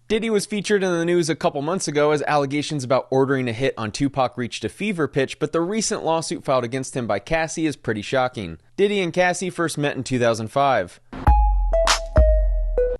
Diddy was featured in the news a couple months ago as allegations about ordering a hit on Tupac reached a fever pitch, but the recent lawsuit filed against him by Cassie is pretty shocking. Diddy and Cassie first met in 2005.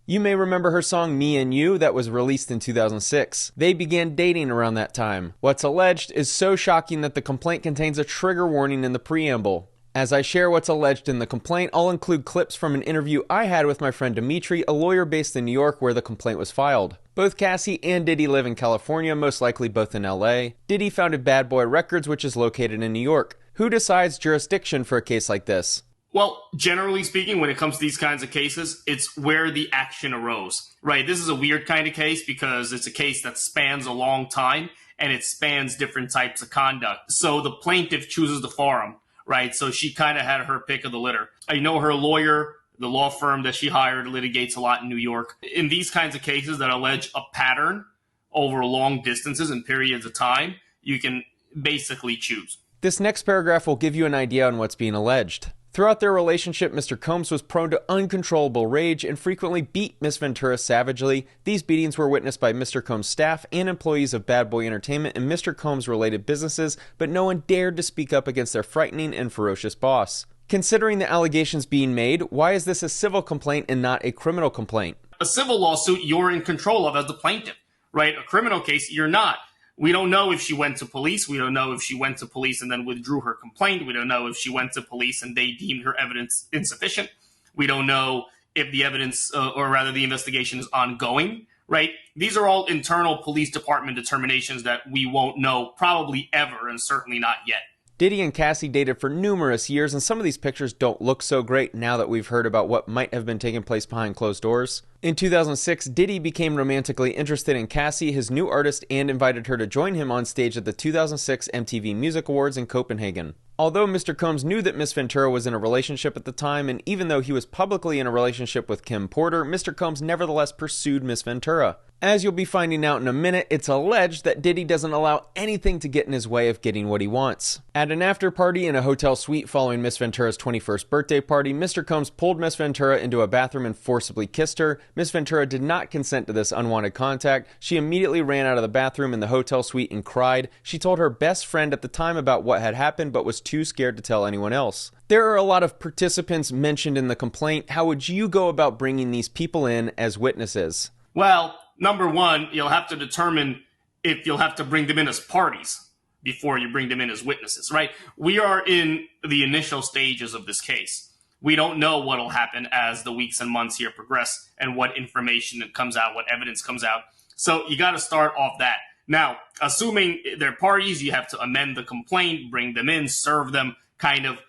You may remember her song Me and You that was released in 2006. They began dating around that time. What's alleged is so shocking that the complaint contains a trigger warning in the preamble. As I share what's alleged in the complaint, I'll include clips from an interview I had with my friend DMITRY, a lawyer based in New York where the complaint was filed. Both Cassie and Diddy live in California, most likely both in LA. Diddy founded Bad Boy Records, which is located in New York. Who decides jurisdiction for a case like this? Well, generally speaking, when it comes to these kinds of cases, it's where the action arose, right? This is a weird kind of case because it's a case that spans a long time and it spans different types of conduct. So the plaintiff chooses the forum, right? So she kind of had her pick of the litter. I know her lawyer, the law firm that she hired, litigates a lot in New York. In these kinds of cases that allege a pattern over long distances and periods of time, you can basically choose. This next paragraph will give you an idea on what's being alleged. Throughout their relationship, Mr. Combs was prone to uncontrollable rage and frequently beat Miss Ventura savagely. These beatings were witnessed by Mr. Combs' staff and employees of Bad Boy Entertainment and Mr. Combs-related businesses, but no one dared to speak up against their frightening and ferocious boss. Considering the allegations being made, why is this a civil complaint and not a criminal complaint? A civil lawsuit you're in control of as the plaintiff, right? A criminal case, you're not. We don't know if she went to police. We don't know if she went to police and then withdrew her complaint. We don't know if she went to police and they deemed her evidence insufficient. We don't know if the evidence, or rather the investigation is ongoing, right? These are all internal police department determinations that we won't know probably ever and certainly not yet. Diddy and Cassie dated for numerous years, and some of these pictures don't look so great now that we've heard about what might have been taking place behind closed doors. In 2006, Diddy became romantically interested in Cassie, his new artist, and invited her to join him on stage at the 2006 MTV Music Awards in Copenhagen. Although Mr. Combs knew that Miss Ventura was in a relationship at the time, and even though he was publicly in a relationship with Kim Porter, Mr. Combs nevertheless pursued Miss Ventura. As you'll be finding out in a minute, it's alleged that Diddy doesn't allow anything to get in his way of getting what he wants. At an after party in a hotel suite following Miss Ventura's 21st birthday party, Mr. Combs pulled Miss Ventura into a bathroom and forcibly kissed her. Miss Ventura did not consent to this unwanted contact. She immediately ran out of the bathroom in the hotel suite and cried. She told her best friend at the time about what had happened, but was too scared to tell anyone else. There are a lot of participants mentioned in the complaint. How would you go about bringing these people in as witnesses? Well, number one, you'll have to determine if you'll have to bring them in as parties before you bring them in as witnesses, right? We are in the initial stages of this case. We don't know what will happen as the weeks and months here progress and what information comes out, what evidence comes out. So you got to start off that. Now, assuming they're parties, you have to amend the complaint, bring them in, serve them, kind of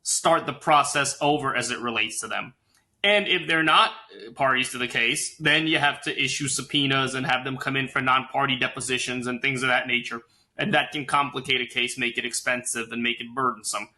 start the process over as it relates to them. And if they're not parties to the case, then you have to issue subpoenas and have them come in for non-party depositions and things of that nature. And that can complicate a case, make it expensive, and make it burdensome.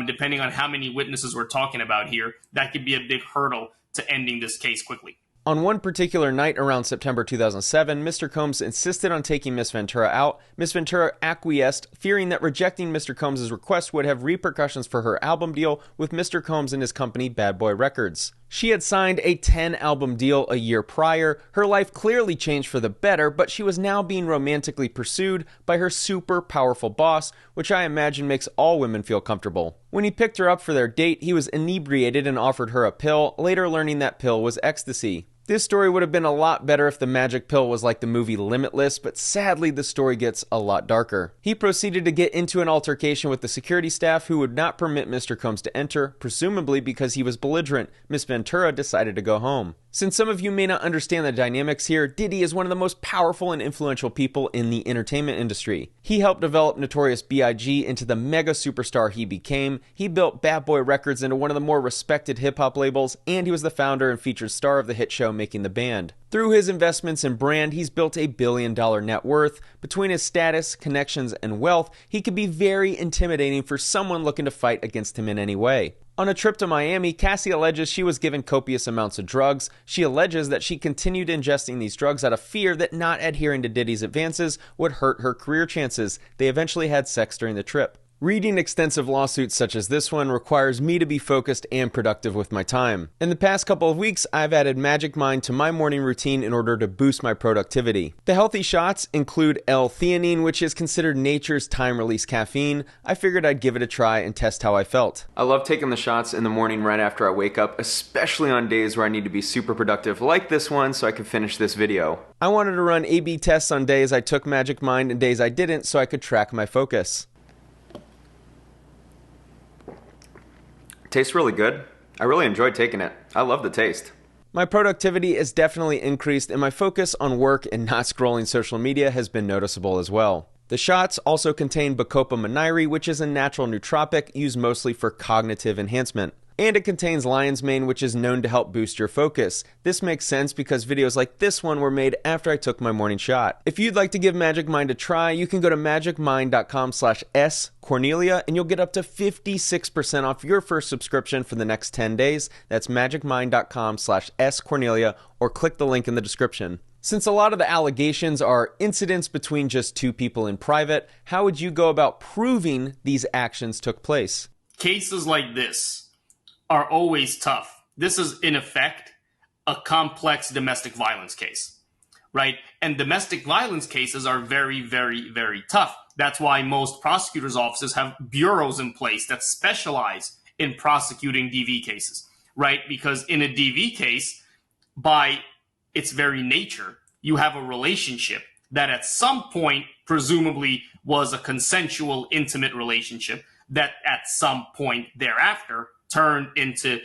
Depending on how many witnesses we're talking about here, that could be a big hurdle to ending this case quickly. On one particular night around September 2007, Mr. Combs insisted on taking Miss Ventura out. Miss Ventura acquiesced, fearing that rejecting Mr. Combs' request would have repercussions for her album deal with Mr. Combs and his company Bad Boy Records. She had signed a 10-album deal a year prior. Her life clearly changed for the better, but she was now being romantically pursued by her super powerful boss, which I imagine makes all women feel comfortable. When he picked her up for their date, he was inebriated and offered her a pill, later learning that pill was ecstasy. This story would have been a lot better if the magic pill was like the movie Limitless, but sadly the story gets a lot darker. He proceeded to get into an altercation with the security staff who would not permit Mr. Combs to enter, presumably because he was belligerent. Miss Ventura decided to go home. Since some of you may not understand the dynamics here, Diddy is one of the most powerful and influential people in the entertainment industry. He helped develop Notorious B.I.G. into the mega superstar he became. He built Bad Boy Records into one of the more respected hip-hop labels, and he was the founder and featured star of the hit show Making the Band. Through his investments in brand, he's built a billion-dollar net worth. Between his status, connections, and wealth, he could be very intimidating for someone looking to fight against him in any way. On a trip to Miami, Cassie alleges she was given copious amounts of drugs. She alleges that she continued ingesting these drugs out of fear that not adhering to Diddy's advances would hurt her career chances. They eventually had sex during the trip. Reading extensive lawsuits such as this one requires me to be focused and productive with my time. In the past couple of weeks, I've added Magic Mind to my morning routine in order to boost my productivity. The healthy shots include L-theanine, which is considered nature's time-release caffeine. I figured I'd give it a try and test how I felt. I love taking the shots in the morning right after I wake up, especially on days where I need to be super productive like this one so I can finish this video. I wanted to run A/B tests on days I took Magic Mind and days I didn't so I could track my focus. Tastes really good. I really enjoyed taking it. I love the taste. My productivity is definitely increased and my focus on work and not scrolling social media has been noticeable as well. The shots also contain bacopa, which is a natural nootropic used mostly for cognitive enhancement. And it contains lion's mane, which is known to help boost your focus. This makes sense because videos like this one were made after I took my morning shot. If you'd like to give Magic Mind a try, you can go to magicmind.com/scornelia and you'll get up to 56% off your first subscription for the next 10 days. That's magicmind.com/scornelia or click the link in the description. Since a lot of the allegations are incidents between just two people in private, how would you go about proving these actions took place? Cases like this are always tough. This is, in effect, a complex domestic violence case, right? And domestic violence cases are very, very, very tough. That's why most prosecutors' offices have bureaus in place that specialize in prosecuting DV cases, right? Because in a DV case, by its very nature, you have a relationship that at some point presumably was a consensual, intimate relationship that at some point thereafter turned into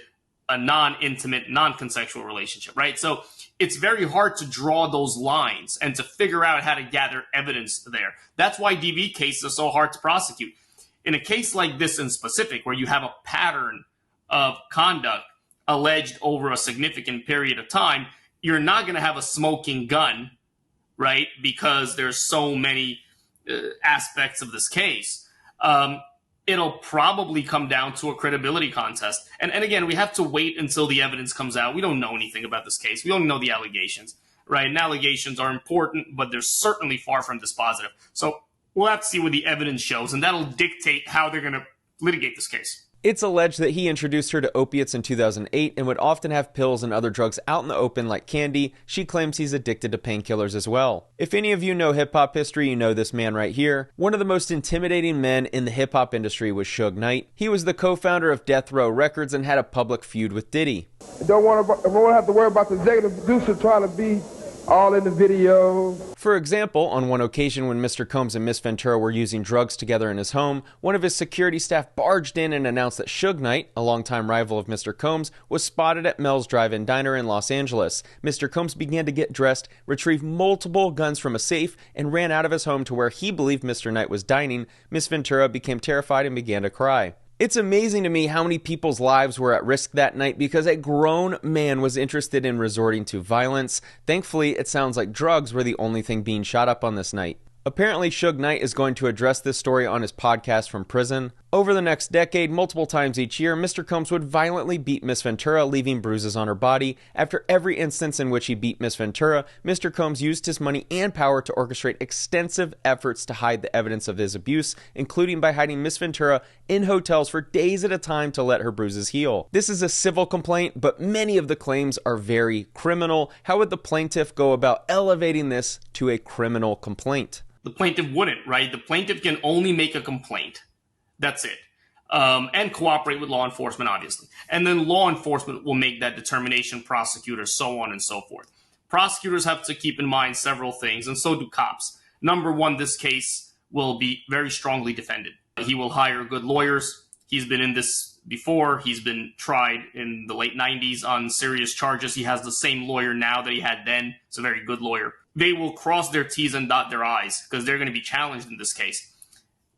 a non-intimate, non-consensual relationship, right? So it's very hard to draw those lines and to figure out how to gather evidence there. That's why DV cases are so hard to prosecute. In a case like this in specific, where you have a pattern of conduct alleged over a significant period of time, you're not going to have a smoking gun, right? Because there's so many aspects of this case. It'll probably come down to a credibility contest. And again, we have to wait until the evidence comes out. We don't know anything about this case. We only know the allegations, right? And allegations are important, but they're certainly far from dispositive. So we'll have to see what the evidence shows, and that'll dictate how they're going to litigate this case. It's alleged that he introduced her to opiates in 2008 and would often have pills and other drugs out in the open like candy. She claims he's addicted to painkillers as well. If any of you know hip-hop history, you know this man right here. One of the most intimidating men in the hip-hop industry was Suge Knight. He was the co-founder of Death Row Records and had a public feud with Diddy. Don't want to have to worry about the executive producer trying to be all in the video. For example, on one occasion when Mr. Combs and Miss Ventura were using drugs together in his home, one of his security staff barged in and announced that Suge Knight, a longtime rival of Mr. Combs, was spotted at Mel's Drive-In Diner in Los Angeles. Mr. Combs began to get dressed, retrieved multiple guns from a safe, and ran out of his home to where he believed Mr. Knight was dining. Miss Ventura became terrified and began to cry. It's amazing to me how many people's lives were at risk that night because a grown man was interested in resorting to violence. Thankfully, it sounds like drugs were the only thing being shot up on this night. Apparently, Suge Knight is going to address this story on his podcast from prison. Over the next decade, multiple times each year, Mr. Combs would violently beat Miss Ventura, leaving bruises on her body. After every instance in which he beat Miss Ventura, Mr. Combs used his money and power to orchestrate extensive efforts to hide the evidence of his abuse, including by hiding Miss Ventura in hotels for days at a time to let her bruises heal. This is a civil complaint, but many of the claims are very criminal. How would the plaintiff go about elevating this to a criminal complaint? The plaintiff wouldn't, right? The plaintiff can only make a complaint. That's it. And cooperate with law enforcement, obviously. And then law enforcement will make that determination, prosecutors, so on and so forth. Prosecutors have to keep in mind several things, and so do cops. Number one, this case will be very strongly defended. He will hire good lawyers. He's been in this before. He's been tried in the late 90s on serious charges. He has the same lawyer now that he had then. It's a very good lawyer. They will cross their T's and dot their I's because they're going to be challenged in this case.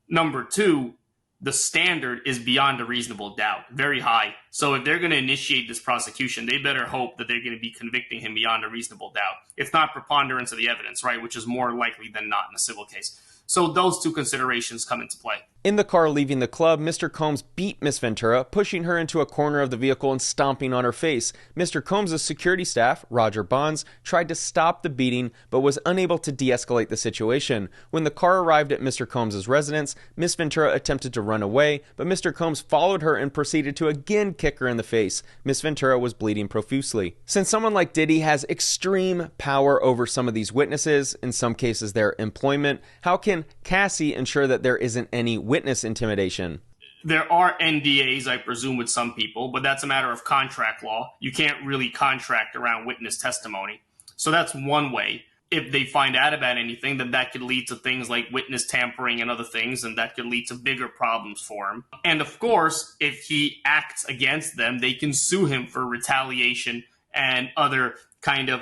Number two, the standard is beyond a reasonable doubt, very high. So if they're going to initiate this prosecution, they better hope that they're going to be convicting him beyond a reasonable doubt. It's not preponderance of the evidence, right, which is more likely than not in a civil case. So those two considerations come into play. In the car leaving the club, Mr. Combs beat Miss Ventura, pushing her into a corner of the vehicle and stomping on her face. Mr. Combs' security staff, Roger Bonds, tried to stop the beating but was unable to de-escalate the situation. When the car arrived at Mr. Combs' residence, Miss Ventura attempted to run away, but Mr. Combs followed her and proceeded to again kick her in the face. Miss Ventura was bleeding profusely. Since someone like Diddy has extreme power over some of these witnesses, in some cases their employment, how can Cassie ensure that there isn't any witness intimidation? There are NDAs, I presume, with some people, but that's a matter of contract law. You can't really contract around witness testimony. So that's one way. If they find out about anything, then that could lead to things like witness tampering and other things, and that could lead to bigger problems for him. And of course, if he acts against them, they can sue him for retaliation and other kind of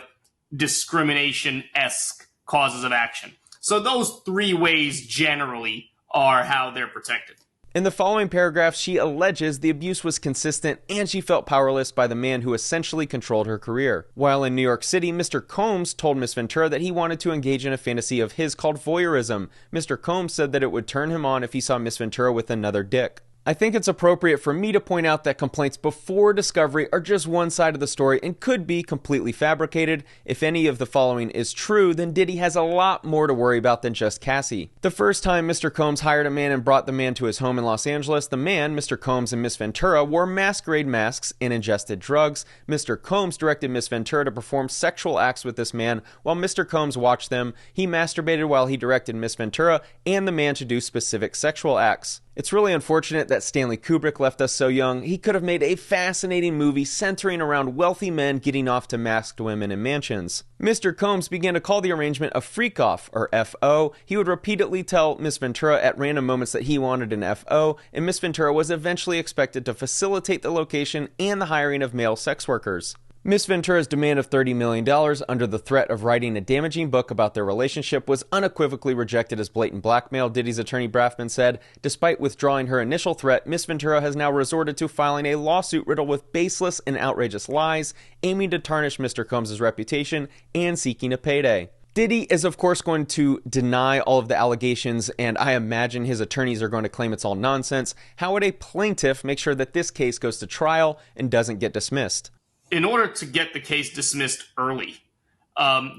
discrimination-esque causes of action. So those three ways generally are how they're protected. In the following paragraph, she alleges the abuse was consistent and she felt powerless by the man who essentially controlled her career. While in New York City, Mr. Combs told Miss Ventura that he wanted to engage in a fantasy of his called voyeurism. Mr. Combs said that it would turn him on if he saw Miss Ventura with another dick. I think it's appropriate for me to point out that complaints before discovery are just one side of the story and could be completely fabricated. If any of the following is true, then Diddy has a lot more to worry about than just Cassie. The first time Mr. Combs hired a man and brought the man to his home in Los Angeles, the man, Mr. Combs, and Miss Ventura wore masquerade masks and ingested drugs. Mr. Combs directed Miss Ventura to perform sexual acts with this man while Mr. Combs watched them. He masturbated while he directed Miss Ventura and the man to do specific sexual acts. It's really unfortunate that Stanley Kubrick left us so young. He could have made a fascinating movie centering around wealthy men getting off to masked women in mansions. Mr. Combs began to call the arrangement a freak-off, or FO. He would repeatedly tell Miss Ventura at random moments that he wanted an FO, and Miss Ventura was eventually expected to facilitate the location and the hiring of male sex workers. Miss Ventura's demand of $30 million under the threat of writing a damaging book about their relationship was unequivocally rejected as blatant blackmail, Diddy's attorney Braffman said. Despite withdrawing her initial threat, Miss Ventura has now resorted to filing a lawsuit riddled with baseless and outrageous lies, aiming to tarnish Mr. Combs' reputation and seeking a payday. Diddy is of course going to deny all of the allegations, and I imagine his attorneys are going to claim it's all nonsense. How would a plaintiff make sure that this case goes to trial and doesn't get dismissed? In order to get the case dismissed early,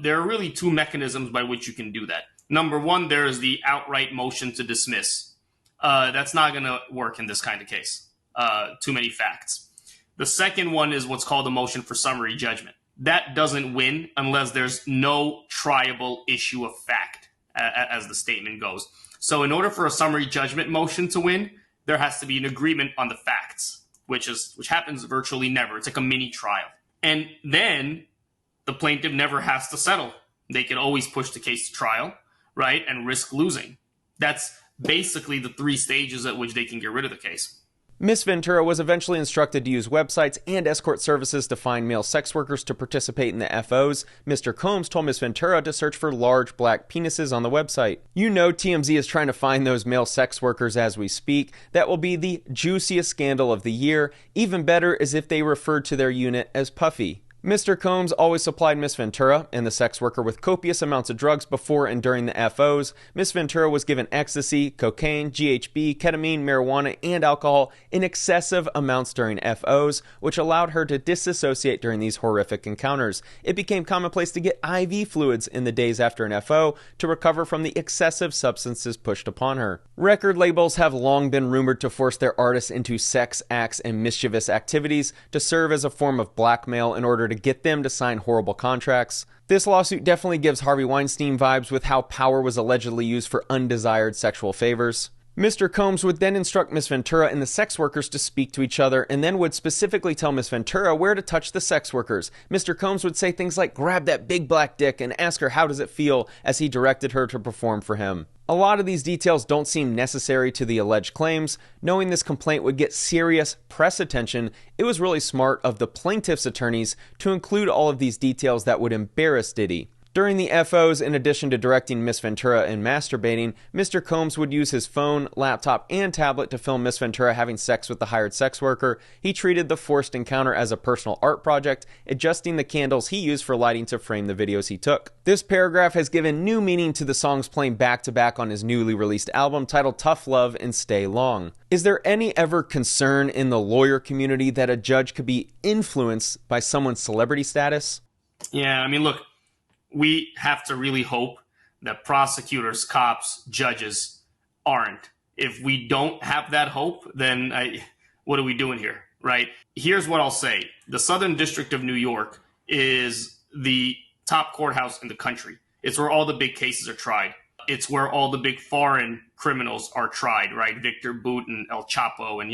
there are really two mechanisms by which you can do that. Number one, there is the outright motion to dismiss. That's not going to work in this kind of case. Too many facts. The second one is what's called a motion for summary judgment. That doesn't win unless there's no triable issue of fact, as the statement goes. So in order for a summary judgment motion to win, there has to be an agreement on the facts, which happens virtually never. It's like a mini trial. And then the plaintiff never has to settle. They can always push the case to trial, right, and risk losing. That's basically the three stages at which they can get rid of the case. Miss Ventura was eventually instructed to use websites and escort services to find male sex workers to participate in the FOs. Mr. Combs told Miss Ventura to search for large black penises on the website. You know TMZ is trying to find those male sex workers as we speak. That will be the juiciest scandal of the year. Even better is if they referred to their unit as Puffy. Mr. Combs always supplied Miss Ventura and the sex worker with copious amounts of drugs before and during the FOs. Miss Ventura was given ecstasy, cocaine, GHB, ketamine, marijuana, and alcohol in excessive amounts during FOs, which allowed her to disassociate during these horrific encounters. It became commonplace to get IV fluids in the days after an FO to recover from the excessive substances pushed upon her. Record labels have long been rumored to force their artists into sex acts and mischievous activities to serve as a form of blackmail in order to get them to sign horrible contracts. This lawsuit definitely gives Harvey Weinstein vibes with how power was allegedly used for undesired sexual favors. Mr. Combs would then instruct Miss Ventura and the sex workers to speak to each other and then would specifically tell Miss Ventura where to touch the sex workers. Mr. Combs would say things like, "Grab that big black dick," and ask her how does it feel as he directed her to perform for him. A lot of these details don't seem necessary to the alleged claims. Knowing this complaint would get serious press attention, it was really smart of the plaintiff's attorneys to include all of these details that would embarrass Diddy. During the FOs, in addition to directing Miss Ventura and masturbating, Mr. Combs would use his phone, laptop, and tablet to film Miss Ventura having sex with the hired sex worker. He treated the forced encounter as a personal art project, adjusting the candles he used for lighting to frame the videos he took. This paragraph has given new meaning to the songs playing back-to-back on his newly released album titled Tough Love and Stay Long. Is there any ever concern in the lawyer community that a judge could be influenced by someone's celebrity status? Yeah, I mean, look, we have to really hope that prosecutors, cops, judges aren't. If we don't have that hope, then what are we doing here, right? Here's what I'll say. The Southern District of New York is the top courthouse in the country. It's where all the big cases are tried. It's where all the big foreign criminals are tried, right? Victor Boot and El Chapo. And,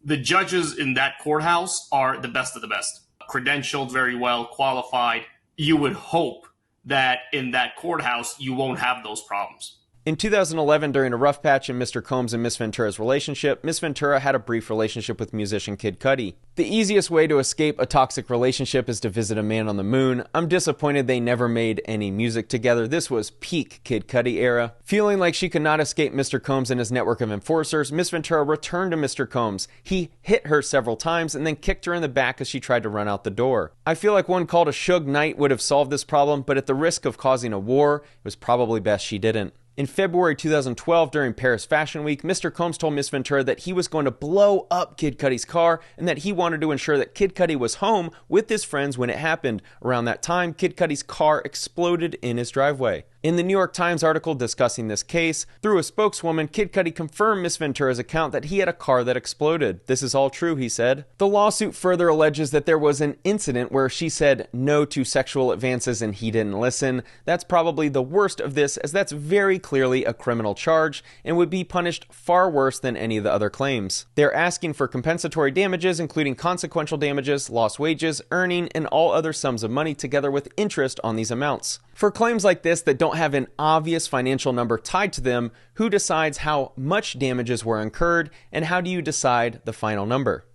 the judges in that courthouse are the best of the best. Credentialed very well, qualified. You would hope that in that courthouse, you won't have those problems. In 2011, during a rough patch in Mr. Combs and Miss Ventura's relationship, Miss Ventura had a brief relationship with musician Kid Cudi. The easiest way to escape a toxic relationship is to visit a man on the moon. I'm disappointed they never made any music together. This was peak Kid Cudi era. Feeling like she could not escape Mr. Combs and his network of enforcers, Miss Ventura returned to Mr. Combs. He hit her several times and then kicked her in the back as she tried to run out the door. I feel like one called a Suge Knight would have solved this problem, but at the risk of causing a war, it was probably best she didn't. In February 2012, during Paris Fashion Week, Mr. Combs told Miss Ventura that he was going to blow up Kid Cudi's car and that he wanted to ensure that Kid Cudi was home with his friends when it happened. Around that time, Kid Cudi's car exploded in his driveway. In the New York Times article discussing this case, through a spokeswoman, Kid Cudi confirmed Miss Ventura's account that he had a car that exploded. This is all true, he said. The lawsuit further alleges that there was an incident where she said no to sexual advances and he didn't listen. That's probably the worst of this, as that's very clearly a criminal charge and would be punished far worse than any of the other claims. They're asking for compensatory damages, including consequential damages, lost wages, earning, and all other sums of money together with interest on these amounts. For claims like this that don't have an obvious financial number tied to them, who decides how much damages were incurred, and how do you decide the final number?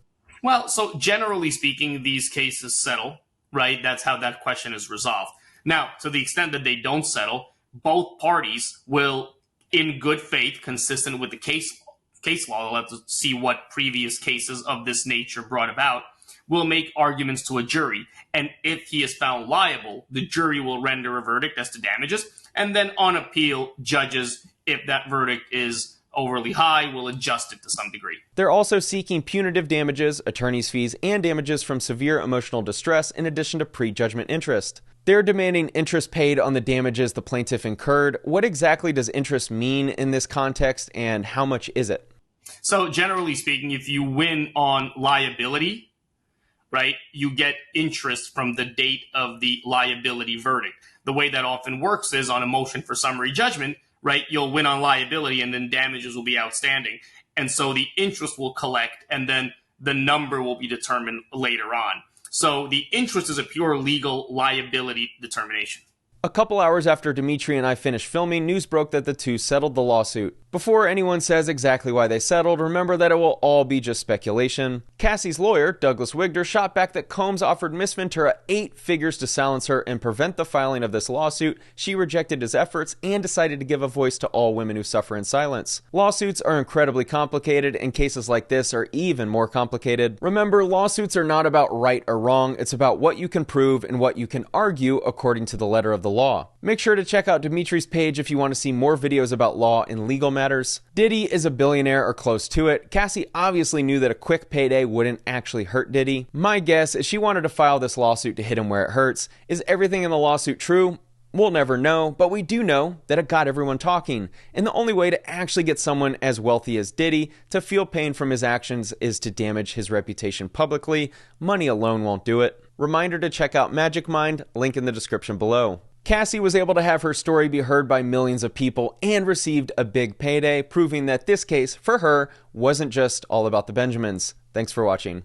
Well, so generally speaking, these cases settle, right? That's how that question is resolved. Now, to the extent that they don't settle, both parties will, in good faith, consistent with the case law, they'll have to see what previous cases of this nature brought about, will make arguments to a jury. And if he is found liable, the jury will render a verdict as to damages. And then on appeal, judges, if that verdict is overly high, will adjust it to some degree. They're also seeking punitive damages, attorney's fees, and damages from severe emotional distress in addition to prejudgment interest. They're demanding interest paid on the damages the plaintiff incurred. What exactly does interest mean in this context, and how much is it? So generally speaking, if you win on liability, right, you get interest from the date of the liability verdict. The way that often works is on a motion for summary judgment, right, you'll win on liability and then damages will be outstanding. And so the interest will collect and then the number will be determined later on. So the interest is a pure legal liability determination. A couple hours after DMITRIY and I finished filming, news broke that the two settled the lawsuit. Before anyone says exactly why they settled, remember that it will all be just speculation. Cassie's lawyer, Douglas Wigder, shot back that Combs offered Miss Ventura 8 figures to silence her and prevent the filing of this lawsuit. She rejected his efforts and decided to give a voice to all women who suffer in silence. Lawsuits are incredibly complicated, and cases like this are even more complicated. Remember, lawsuits are not about right or wrong, it's about what you can prove and what you can argue according to the letter of the law. Make sure to check out DMITRIY's page if you want to see more videos about law and legal matters. Diddy is a billionaire or close to it. Cassie obviously knew that a quick payday wouldn't actually hurt Diddy. My guess is she wanted to file this lawsuit to hit him where it hurts. Is everything in the lawsuit true? We'll never know, but we do know that it got everyone talking. And the only way to actually get someone as wealthy as Diddy to feel pain from his actions is to damage his reputation publicly. Money alone won't do it. Reminder to check out Magic Mind, link in the description below. Cassie was able to have her story be heard by millions of people and received a big payday, proving that this case, for her, wasn't just all about the Benjamins. Thanks for watching.